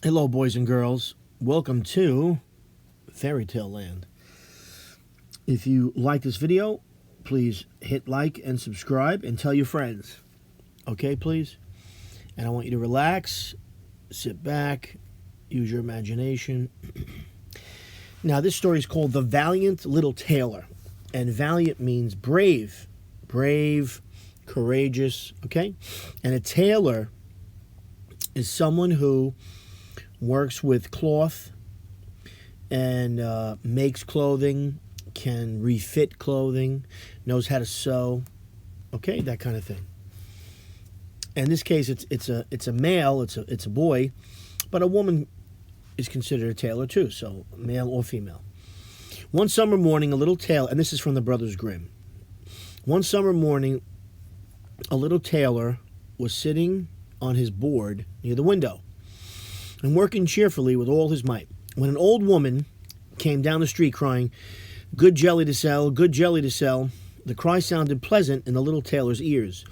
Hello, boys and girls. Welcome to Fairy Tale Land. If you like this video, please hit like and subscribe and tell your friends. Okay, please? And I want you to relax, sit back, use your imagination. Now, this story is called The Valiant Little Tailor. And valiant means brave. Brave, courageous, okay? And a tailor is someone who works with cloth and makes clothing, can refit clothing, knows how to sew, okay, that kind of thing. In this case, it's a male, it's a boy, but a woman is considered a tailor too, so male or female. One summer morning, a little tailor, and this is from the Brothers Grimm. One summer morning, a little tailor was sitting on his board near the window and working cheerfully with all his might, when an old woman came down the street crying, "Good jelly to sell, good jelly to sell." The cry sounded pleasant in the little tailor's ears.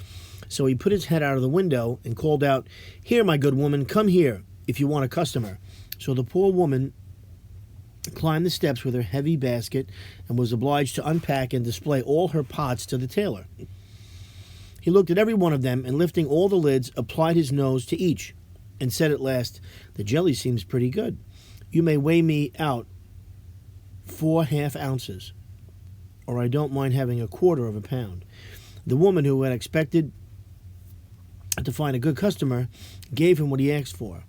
So he put his head out of the window and called out, "Here, my good woman, come here if you want a customer." So the poor woman climbed the steps with her heavy basket and was obliged to unpack and display all her pots to the tailor. He looked at every one of them and, lifting all the lids, applied his nose to each and said at last, "The jelly seems pretty good. You may weigh me out 4 half-ounces, or I don't mind having 1/4 of a pound." The woman, who had expected to find a good customer, gave him what he asked for,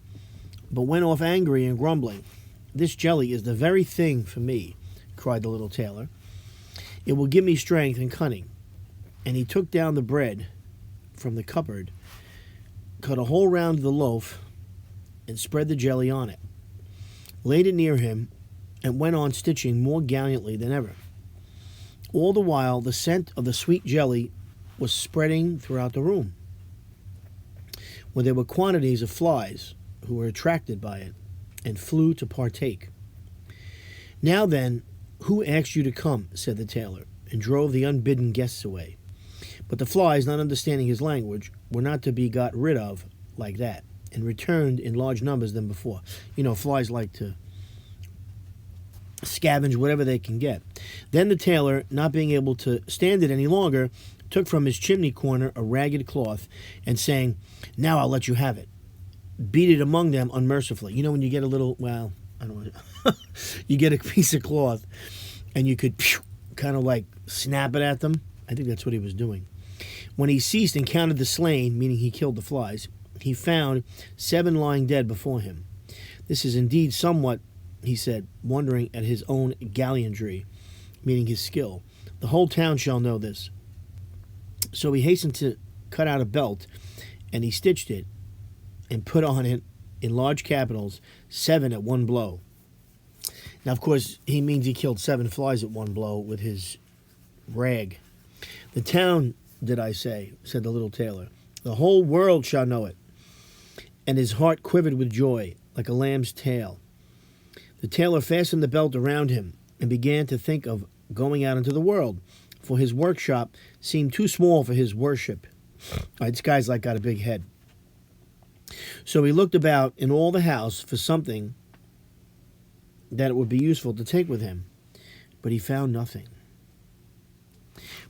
but went off angry and grumbling. "This jelly is the very thing for me," cried the little tailor. "It will give me strength and cunning." And he took down the bread from the cupboard, cut a hole round the loaf, and spread the jelly on it, laid it near him, and went on stitching more gallantly than ever. All the while, the scent of the sweet jelly was spreading throughout the room, where there were quantities of flies who were attracted by it and flew to partake. "Now then, who asked you to come?" said the tailor, and drove the unbidden guests away. But the flies, not understanding his language, were not to be got rid of like that, and returned in large numbers than before. You know, flies like to scavenge whatever they can get. Then the tailor, not being able to stand it any longer, took from his chimney corner a ragged cloth, and saying, "Now I'll let you have it," beat it among them unmercifully. You know, when you get a little, well, I don't know, you get a piece of cloth, and you could kind of like snap it at them. I think that's what he was doing. When he ceased and counted the slain, meaning he killed the flies, he found 7 lying dead before him. "This is indeed somewhat," he said, wondering at his own gallantry, meaning his skill. "The whole town shall know this." So he hastened to cut out a belt, and he stitched it and put on it in large capitals, 7 at one blow. Now, of course, he means he killed 7 flies at one blow with his rag. "The town, did I say," said the little tailor. "The whole world shall know it." And his heart quivered with joy, like a lamb's tail. The tailor fastened the belt around him and began to think of going out into the world, for his workshop seemed too small for his worship. This guy's like got a big head. So he looked about in all the house for something that it would be useful to take with him, but he found nothing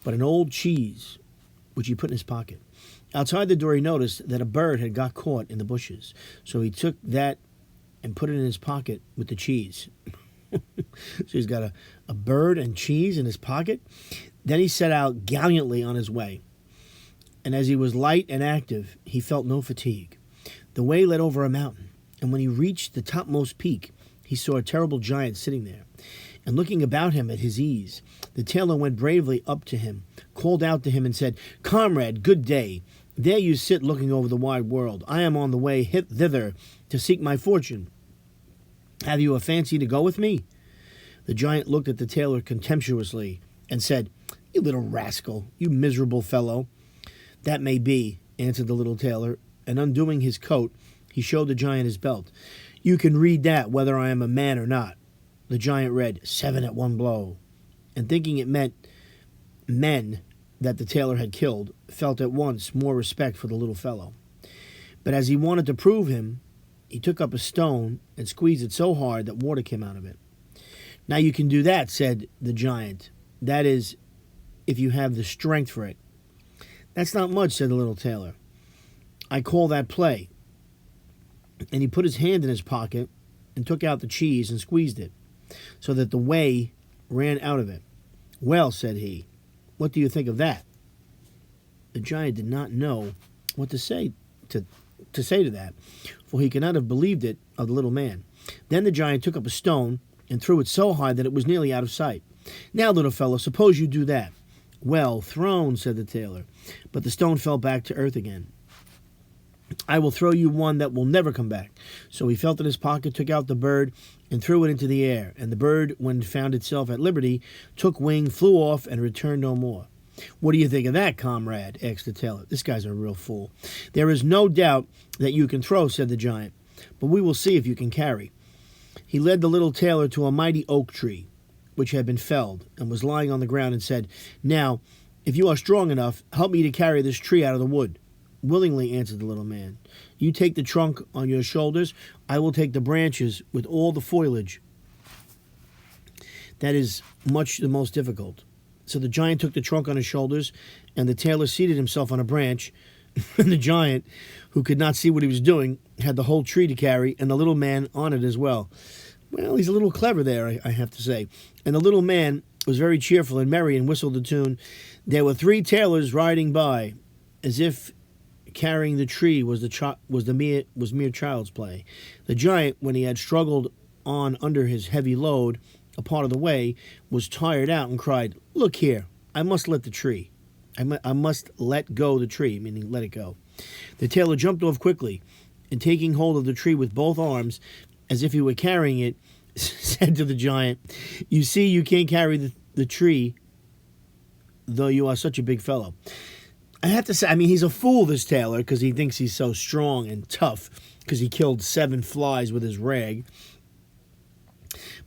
but an old cheese, which he put in his pocket. Outside the door he noticed that a bird had got caught in the bushes, so he took that and put it in his pocket with the cheese. So he's got a bird and cheese in his pocket. Then he set out gallantly on his way, and as he was light and active, he felt no fatigue. The way led over a mountain, and when he reached the topmost peak, he saw a terrible giant sitting there, and looking about him at his ease. The tailor went bravely up to him, called out to him, and said, "Comrade, good day. There you sit looking over the wide world. I am on the way thither to seek my fortune. Have you a fancy to go with me?" The giant looked at the tailor contemptuously and said, "You little rascal, you miserable fellow." "That may be," answered the little tailor, and undoing his coat, he showed the giant his belt. "You can read that whether I am a man or not." The giant read, 7 at one blow, and thinking it meant men that the tailor had killed, felt at once more respect for the little fellow. But as he wanted to prove him he took up a stone and squeezed it so hard that water came out of it. "Now you can do that," said the giant. "That is, if you have the strength for it." "That's not much," said the little tailor. "I call that play." And he put his hand in his pocket and took out the cheese and squeezed it, so that the whey ran out of it. "Well," said he, "what do you think of that?" The giant did not know what to say to that, for he could not have believed it of the little man. Then the giant took up a stone and threw it so high that it was nearly out of sight. "Now, little fellow, suppose you do that." "Well thrown," said the tailor, but the stone fell back to earth again. "I will throw you one that will never come back." So he felt in his pocket, took out the bird, and threw it into the air. And the bird, when it found itself at liberty, took wing, flew off, and returned no more. "What do you think of that, comrade?" asked the tailor. "This guy's a real fool." "There is no doubt that you can throw," said the giant, "but we will see if you can carry." He led the little tailor to a mighty oak tree, which had been felled, and was lying on the ground, and said, "Now, if you are strong enough, help me to carry this tree out of the wood." "Willingly," answered the little man. "You take the trunk on your shoulders, I will take the branches with all the foliage. That is much the most difficult." So the giant took the trunk on his shoulders, and the tailor seated himself on a branch. And the giant, who could not see what he was doing, had the whole tree to carry, and the little man on it as well. Well, he's a little clever there, I have to say. And the little man was very cheerful and merry, and whistled the tune, "There were 3 tailors riding by," as if carrying the tree was mere child's play. The giant, when he had struggled on under his heavy load a part of the way, was tired out and cried, "Look here, I must let the tree. I must let go the tree," meaning let it go. The tailor jumped off quickly, and taking hold of the tree with both arms, as if he were carrying it, said to the giant, "You see, you can't carry the tree, though you are such a big fellow." I have to say, I mean, he's a fool, this tailor, because he thinks he's so strong and tough, because he killed 7 flies with his rag.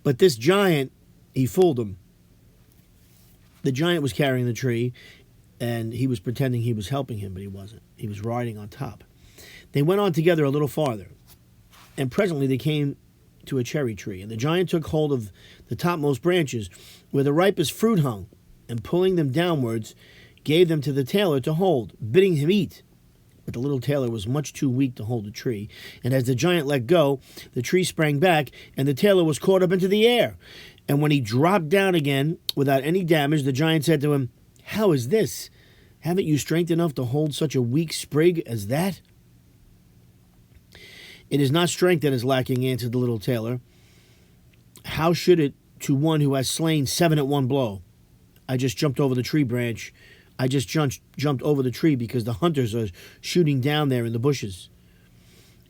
But this giant, he fooled him. The giant was carrying the tree, and he was pretending he was helping him, but he wasn't. He was riding on top. They went on together a little farther, and presently they came to a cherry tree, and the giant took hold of the topmost branches, where the ripest fruit hung, and pulling them downwards, gave them to the tailor to hold, bidding him eat. But the little tailor was much too weak to hold the tree, and as the giant let go, the tree sprang back, and the tailor was caught up into the air. And when he dropped down again, without any damage, the giant said to him, "How is this? Haven't you strength enough to hold such a weak sprig as that?" "It is not strength that is lacking," answered the little tailor. "How should it to one who has slain 7 at one blow? I just jumped over the tree branch. I just jumped over the tree because the hunters are shooting down there in the bushes."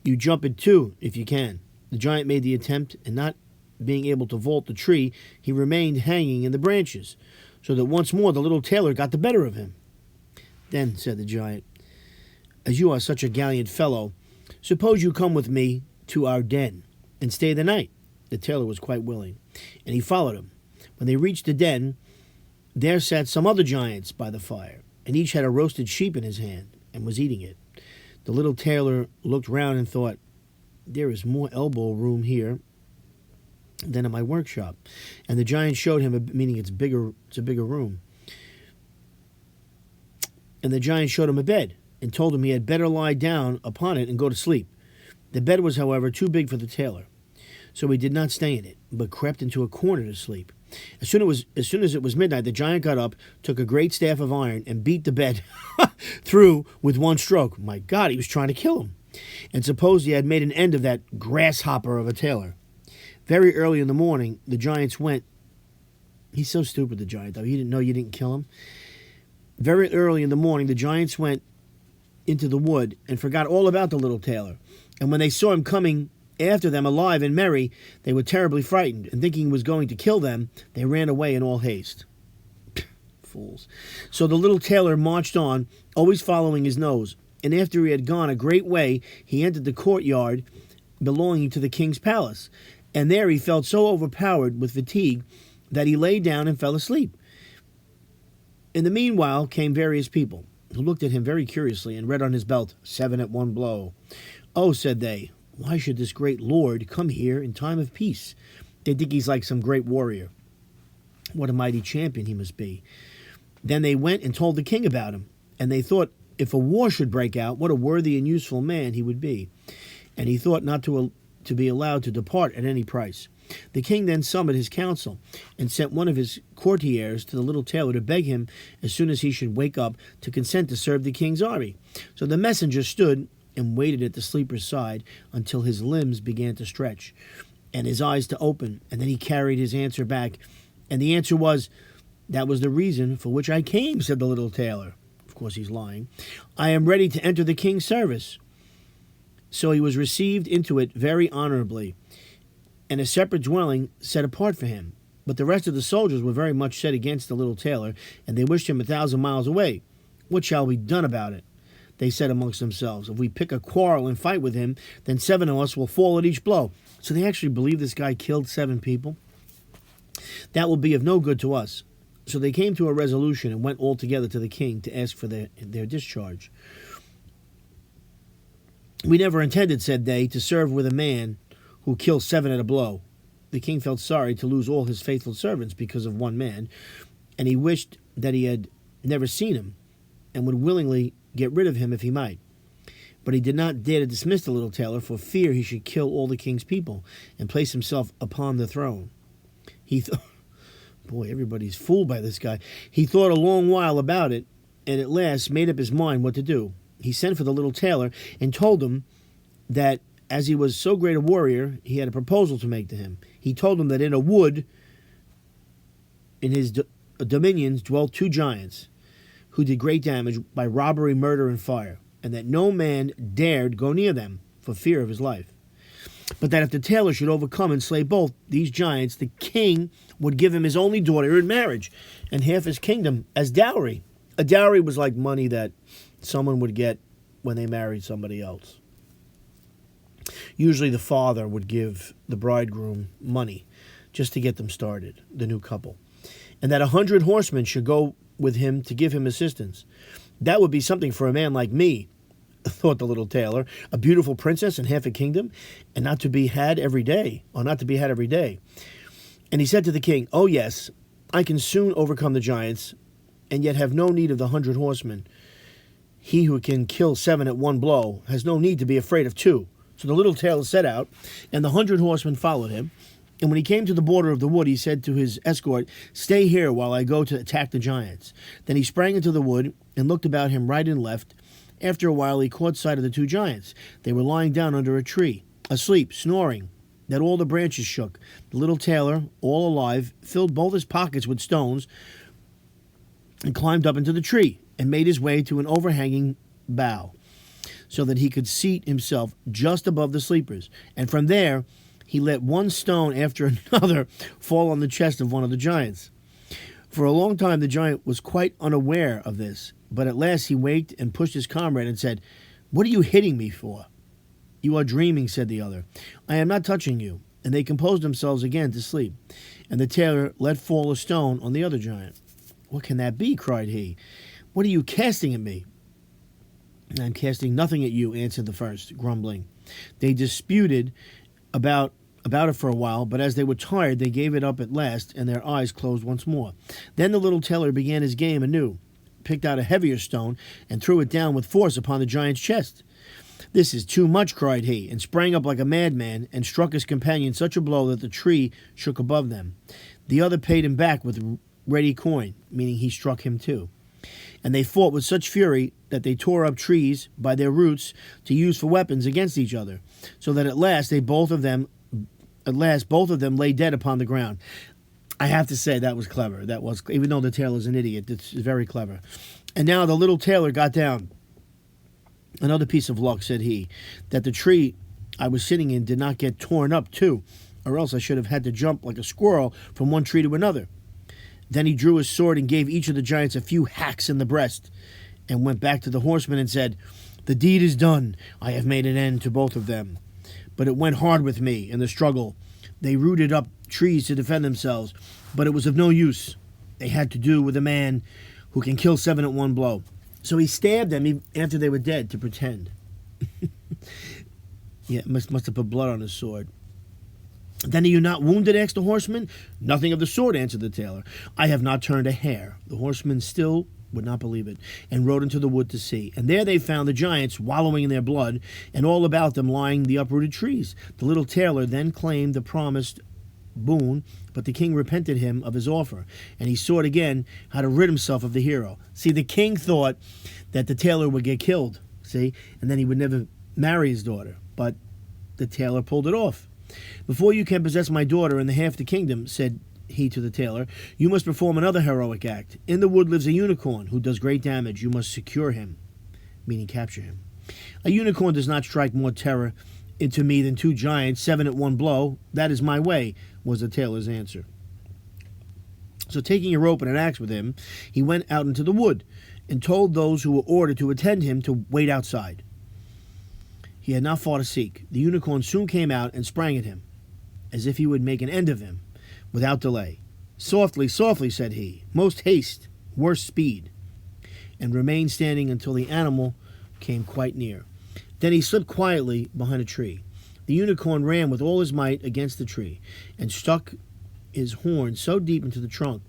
"You jump it too, if you can." The giant made the attempt, and not being able to vault the tree, he remained hanging in the branches, so that once more the little tailor got the better of him. "Then," said the giant, "as you are such a gallant fellow, suppose you come with me to our den and stay the night." The tailor was quite willing, and he followed him. When they reached the den, there sat some other giants by the fire, and each had a roasted sheep in his hand, and was eating it. The little tailor looked round and thought, "There is more elbow room here than in my workshop." And the giant showed him, meaning it's a bigger room. And the giant showed him a bed, and told him he had better lie down upon it and go to sleep. The bed was, however, too big for the tailor, so he did not stay in it, but crept into a corner to sleep. As soon as it was midnight, the giant got up, took a great staff of iron, and beat the bed through with one stroke. My God, he was trying to kill him. And suppose he had made an end of that grasshopper of a tailor. Very early in the morning, the giants went. He's so stupid, the giant, though. He didn't know you didn't kill him. Very early in the morning, the giants went into the wood and forgot all about the little tailor. And when they saw him coming after them alive and merry, they were terribly frightened, and thinking he was going to kill them, they ran away in all haste. Fools. So the little tailor marched on, always following his nose, and after he had gone a great way, he entered the courtyard belonging to the king's palace, and there he felt so overpowered with fatigue that he lay down and fell asleep. In the meanwhile came various people, who looked at him very curiously, and read on his belt, 7 at one blow. "Oh," said they, Why should this great lord come here in time of peace? They think he's like some great warrior. What a mighty champion he must be. Then they went and told the king about him, and they thought if a war should break out, what a worthy and useful man he would be. And he thought not to be allowed to depart at any price. The king then summoned his council and sent one of his courtiers to the little tailor to beg him, as soon as he should wake up, to consent to serve the king's army. So the messenger stood and waited at the sleeper's side until his limbs began to stretch and his eyes to open, and then he carried his answer back. And the answer was, "That was the reason for which I came," said the little tailor. Of course, he's lying. "I am ready to enter the king's service." So he was received into it very honorably, and a separate dwelling set apart for him. But the rest of the soldiers were very much set against the little tailor, and they wished him 1,000 miles away. "What shall be done about it?" they said amongst themselves. "If we pick a quarrel and fight with him, then 7 of us will fall at each blow." So they actually believe this guy killed 7 people. "That will be of no good to us." So they came to a resolution and went all together to the king to ask for their discharge. "We never intended," said they, "to serve with a man who kills 7 at a blow." The king felt sorry to lose all his faithful servants because of one man, and he wished that he had never seen him, and would willingly get rid of him if he might. But he did not dare to dismiss the little tailor for fear he should kill all the king's people and place himself upon the throne. He thought, boy, everybody's fooled by this guy. He thought a long while about it, and at last made up his mind what to do. He sent for the little tailor and told him that, as he was so great a warrior, he had a proposal to make to him. He told him that in a wood in his dominions dwelt 2 giants who did great damage by robbery, murder, and fire, and that no man dared go near them for fear of his life. But that if the tailor should overcome and slay both these giants, the king would give him his only daughter in marriage and half his kingdom as dowry. A dowry was like money that someone would get when they married somebody else. Usually the father would give the bridegroom money just to get them started, the new couple. And that 100 horsemen should go with him to give him assistance. That would be something for a man like me, thought the little tailor, a beautiful princess and half a kingdom, and not to be had every day. And he said to the king, "Oh yes, I can soon overcome the giants, and yet have no need of the 100 horsemen. He who can kill 7 at one blow has no need to be afraid of 2. So the little tailor set out, and the 100 horsemen followed him. And when he came to the border of the wood, he said to his escort, "Stay here while I go to attack the giants." Then he sprang into the wood and looked about him right and left. After a while, he caught sight of the 2 giants. They were lying down under a tree, asleep, snoring, that all the branches shook. The little tailor, all alive, filled both his pockets with stones and climbed up into the tree and made his way to an overhanging bough so that he could seat himself just above the sleepers. And from there, he let one stone after another fall on the chest of one of the giants. For a long time, the giant was quite unaware of this, but at last he waked and pushed his comrade and said, "What are you hitting me for?" "You are dreaming," said the other. "I am not touching you." And they composed themselves again to sleep. And the tailor let fall a stone on the other giant. "What can that be?" cried he. "What are you casting at me?" "I am casting nothing at you," answered the first, grumbling. They disputed about it for a while, but as they were tired, they gave it up at last, and their eyes closed once more. Then the little tailor began his game anew, picked out a heavier stone, and threw it down with force upon the giant's chest. "This is too much," cried he, and sprang up like a madman, and struck his companion such a blow that the tree shook above them. The other paid him back with ready coin, meaning he struck him too. And they fought with such fury that they tore up trees by their roots to use for weapons against each other, so that at last both of them lay dead upon the ground. I have to say that was clever. Even though the tailor's an idiot, it's very clever. And now the little tailor got down. "Another piece of luck," said he, "that the tree I was sitting in did not get torn up too, or else I should have had to jump like a squirrel from one tree to another." Then he drew his sword and gave each of the giants a few hacks in the breast, and went back to the horsemen and said, "The deed is done. I have made an end to both of them. But it went hard with me in the struggle. They rooted up trees to defend themselves, but it was of no use. They had to do with a man who can kill 7 at one blow." So he stabbed them after they were dead to pretend. Yeah, must have put blood on his sword. Then are you not wounded? Asked the horseman. Nothing of the sort, answered the tailor. I have not turned a hair. The horseman still would not believe it, and rode into the wood to see. And there they found the giants wallowing in their blood, and all about them lying the uprooted trees. The little tailor then claimed the promised boon, but the king repented him of his offer, and he sought again how to rid himself of the hero. See, the king thought that the tailor would get killed, see, and then he would never marry his daughter, but the tailor pulled it off. Before you can possess my daughter and the half the kingdom, said he to the tailor, you must perform another heroic act. In the wood lives a unicorn who does great damage. You must secure him, meaning capture him. A unicorn does not strike more terror into me than 2 giants, 7 at one blow. That is my way, was the tailor's answer. So taking a rope and an axe with him, he went out into the wood and told those who were ordered to attend him to wait outside. He had not far to seek. The unicorn soon came out and sprang at him, as if he would make an end of him, without delay. Softly, softly, said he, most haste, worse speed, and remained standing until the animal came quite near. Then he slipped quietly behind a tree. The unicorn ran with all his might against the tree, and stuck his horn so deep into the trunk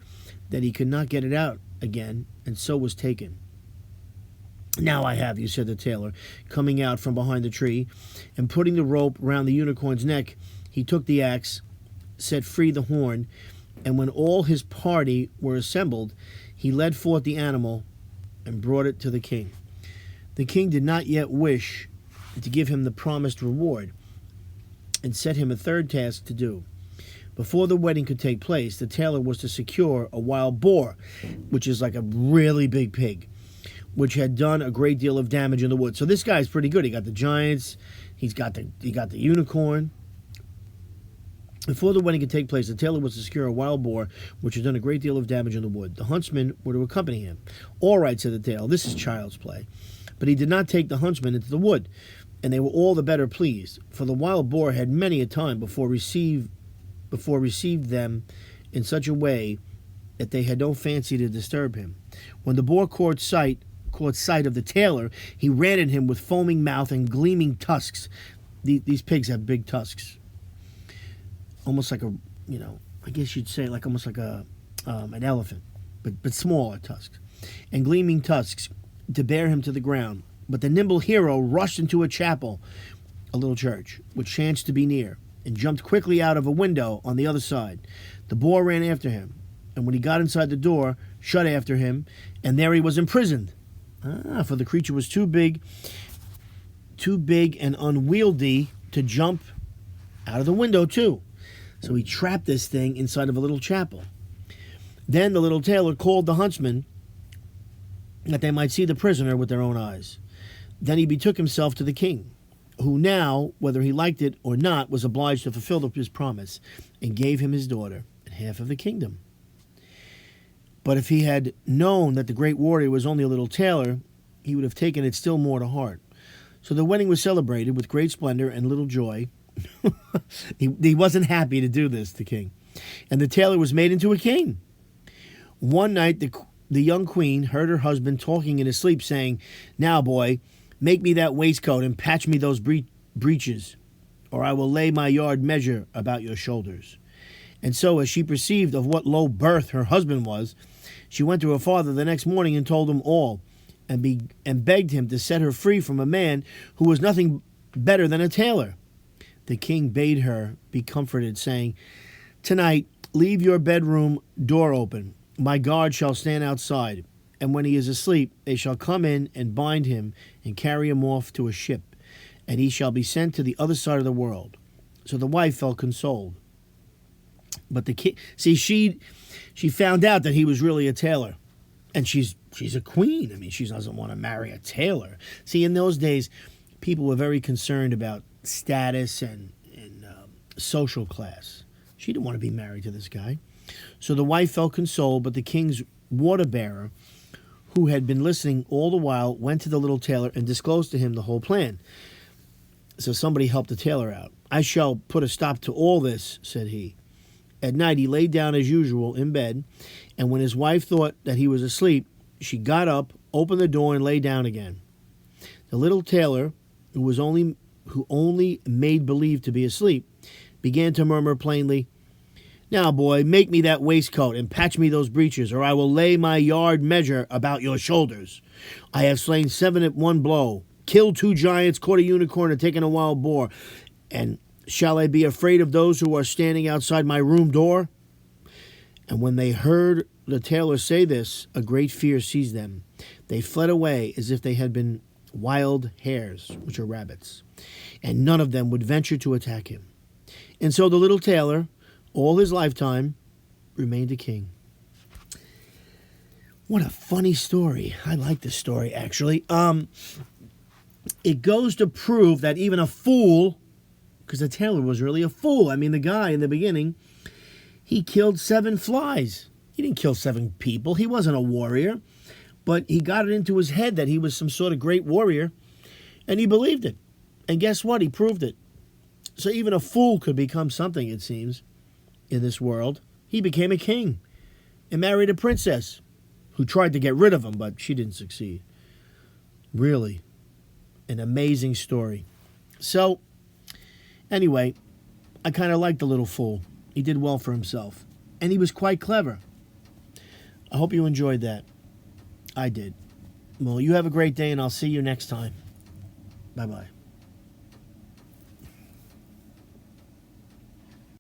that he could not get it out again, and so was taken. Now I have you, said the tailor, coming out from behind the tree, and putting the rope round the unicorn's neck, he took the axe, set free the horn, and when all his party were assembled, he led forth the animal and brought it to the king. The king did not yet wish to give him the promised reward, and set him a third task to do. Before the wedding could take place, the tailor was to secure a wild boar, which is like a really big pig, which had done a great deal of damage in the wood. So this guy's pretty good. He got the giants, he got the unicorn. Before the wedding could take place, the tailor was to secure a wild boar, which had done a great deal of damage in the wood. The huntsmen were to accompany him. All right, said the tailor, this is child's play. But he did not take the huntsmen into the wood, and they were all the better pleased, for the wild boar had many a time before received them in such a way that they had no fancy to disturb him. When the boar caught sight of the tailor, he ran at him with foaming mouth and gleaming tusks. These pigs have big tusks, almost like I guess you'd say like almost like an elephant, but smaller tusks, and gleaming tusks to bear him to the ground. But the nimble hero rushed into a chapel, a little church, which chanced to be near, and jumped quickly out of a window on the other side. The boar ran after him, and when he got inside the door, shut after him, and there he was imprisoned. For the creature was too big and unwieldy to jump out of the window too. So he trapped this thing inside of a little chapel. Then the little tailor called the huntsmen that they might see the prisoner with their own eyes. Then he betook himself to the king, who now, whether he liked it or not, was obliged to fulfill his promise, and gave him his daughter and half of the kingdom. But if he had known that the great warrior was only a little tailor, he would have taken it still more to heart. So the wedding was celebrated with great splendor and little joy. He wasn't happy to do this, the king. And the tailor was made into a king. One night the young queen heard her husband talking in his sleep, saying, "Now, boy, make me that waistcoat and patch me those breeches, or I will lay my yard measure about your shoulders." And so, as she perceived of what low birth her husband was, she went to her father the next morning and told him all, and begged him to set her free from a man who was nothing better than a tailor. The king bade her be comforted, saying, "Tonight, leave your bedroom door open. My guard shall stand outside, and when he is asleep, they shall come in and bind him and carry him off to a ship, and he shall be sent to the other side of the world." So the wife felt consoled. But the king, she found out that he was really a tailor, and she's a queen. I mean, she doesn't want to marry a tailor. See, in those days, people were very concerned about status and social class. She didn't want to be married to this guy. So the wife felt consoled, but the king's water bearer, who had been listening all the while, went to the little tailor and disclosed to him the whole plan. So somebody helped the tailor out. "I shall put a stop to all this," said he. At night he lay down as usual in bed, and when his wife thought that he was asleep, she got up, opened the door, and lay down again. The little tailor, who was only who only made believe to be asleep, began to murmur plainly, "Now, boy, make me that waistcoat and patch me those breeches, or I will lay my yard measure about your shoulders. I have slain 7 at one blow, killed 2 giants, caught a unicorn, and taken a wild boar. And shall I be afraid of those who are standing outside my room door?" And when they heard the tailor say this, a great fear seized them. They fled away as if they had been wild hares, which are rabbits, and none of them would venture to attack him. And so the little tailor, all his lifetime, remained a king. What a funny story. I like this story, actually. It goes to prove that even a fool, because the tailor was really a fool. I mean, the guy in the beginning, he killed 7 flies. He didn't kill 7 people. He wasn't a warrior. But he got it into his head that he was some sort of great warrior, and he believed it. And guess what? He proved it. So even a fool could become something, it seems, in this world. He became a king and married a princess who tried to get rid of him, but she didn't succeed. Really, an amazing story. So, anyway, I kind of liked the little fool. He did well for himself, and he was quite clever. I hope you enjoyed that. I did. Well, you have a great day, and I'll see you next time. Bye-bye.